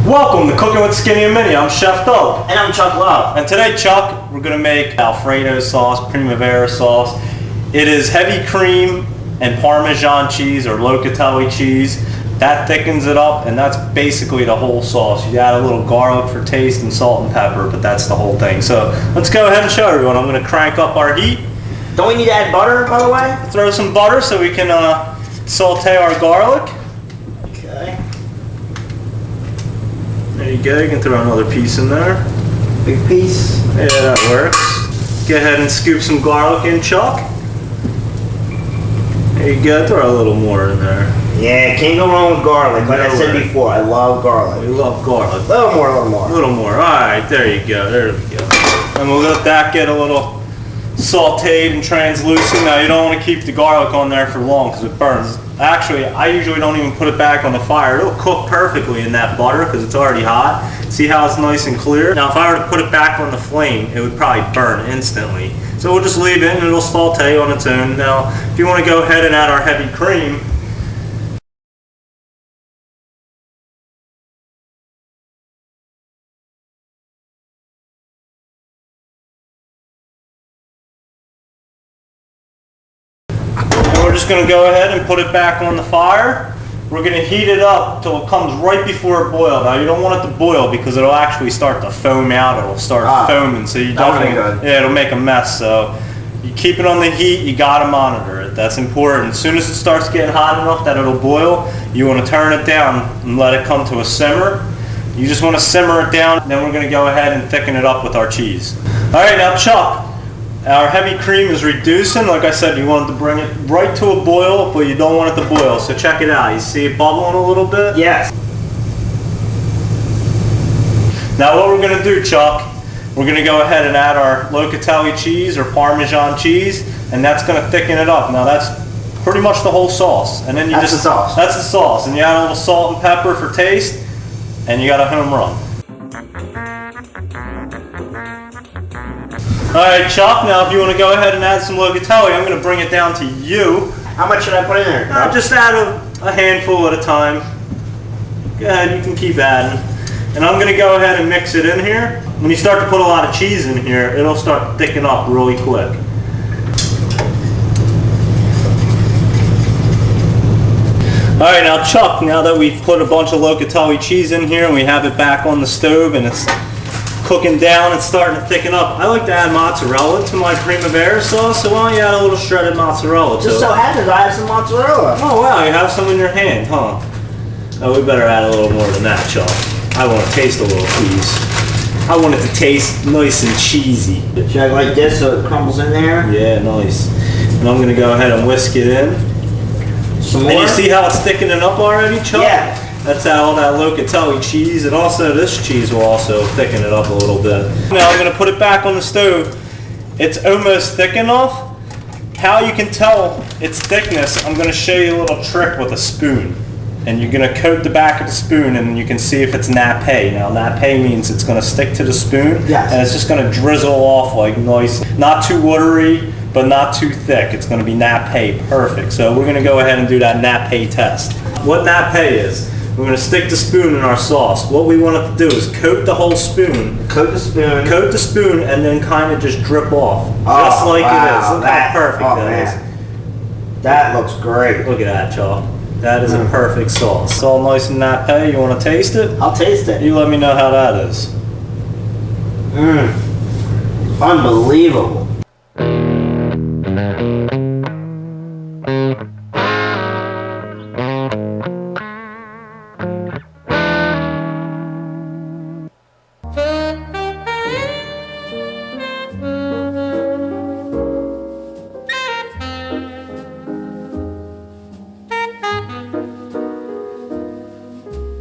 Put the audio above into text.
Welcome to Cooking with Skinny and Mini. I'm Chef Doug. And I'm Chuck Love. And today, Chuck, we're going to make Alfredo sauce, Primavera sauce. It is heavy cream and Parmesan cheese or locatelli cheese. That thickens it up, and that's basically the whole sauce. You add a little garlic for taste and salt and pepper, but that's the whole thing. So let's go ahead and show everyone. I'm going to crank up our heat. Don't we need to add butter, by the way? Throw some butter so we can saute our garlic. Okay. There you go. You can throw another piece in there. Big piece. Yeah, that works. Go ahead and scoop some garlic in, Chuck. There you go. Throw a little more in there. Yeah, can't go wrong with garlic. Like I said before, I love garlic. We love garlic. A little more, a little more. A little more. All right, there you go. There we go. And we'll let that get a little sauteed and translucent. Now, you don't want to keep the garlic on there for long because it burns. Actually, I usually don't even put it back on the fire. It'll cook perfectly in that butter because it's already hot. See how it's nice and clear? Now, if I were to put it back on the flame, it would probably burn instantly. So we'll just leave it and it'll saute on its own. Now, if you want to go ahead and add our heavy cream, we're just going to go ahead and put it back on the fire. We're going to heat it up till it comes right before it boils. Now, you don't want it to boil because it'll actually start to foam out. It'll start foaming, so you don't. Yeah, it'll make a mess. So you keep it on the heat. You got to monitor it. That's important. As soon as it starts getting hot enough that it'll boil, you want to turn it down and let it come to a simmer. You just want to simmer it down. Then we're going to go ahead and thicken it up with our cheese. All right, now Chuck. Our heavy cream is reducing. Like I said, you want it to bring it right to a boil, but you don't want it to boil. So check it out. You see it bubbling a little bit? Yes. Now what we're going to do, Chuck, we're going to go ahead and add our locatelli cheese or Parmesan cheese, and that's going to thicken it up. Now that's pretty much the whole sauce. And then That's the sauce. That's the sauce. And you add a little salt and pepper for taste, and you got a home run. Alright, Chuck, now if you want to go ahead and add some locatelli, I'm going to bring it down to you. How much should I put in there? Just add a handful at a time. Go ahead, you can keep adding. And I'm going to go ahead and mix it in here. When you start to put a lot of cheese in here, it'll start thickening up really quick. Alright, now Chuck, now that we've put a bunch of locatelli cheese in here and we have it back on the stove and it's cooking down and starting to thicken up, I like to add mozzarella to my Primavera sauce, so why don't you add a little shredded mozzarella to it? Just so happens I have some mozzarella. Oh wow, you have some in your hand, huh? Oh, we better add a little more than that, Chuck. I want to taste a little, please. I want it to taste nice and cheesy. Should I like this so it crumbles in there? Yeah, nice. And I'm going to go ahead and whisk it in. Some more? And you see how it's thickening up already, Chuck? Yeah. That's all that locatelli cheese, and also this cheese will also thicken it up a little bit. Now I'm going to put it back on the stove. It's almost thick enough. How you can tell its thickness, I'm going to show you a little trick with a spoon. And you're going to coat the back of the spoon and you can see if it's nappe. Now nappe means it's going to stick to the spoon. Yes. And it's just going to drizzle off like nice, not too watery, but not too thick. It's going to be nappe perfect. So we're going to go ahead and do that nappe test. What nappe is, we're going to stick the spoon in our sauce. What we want it to do is coat the whole spoon. Coat the spoon. Coat the spoon and then kind of just drip off. Just like it is. Look how perfect that is. That looks great. Look at that, Chuck. That is a perfect sauce. It's all nice and nappe. You want to taste it? I'll taste it. You let me know how that is. Unbelievable.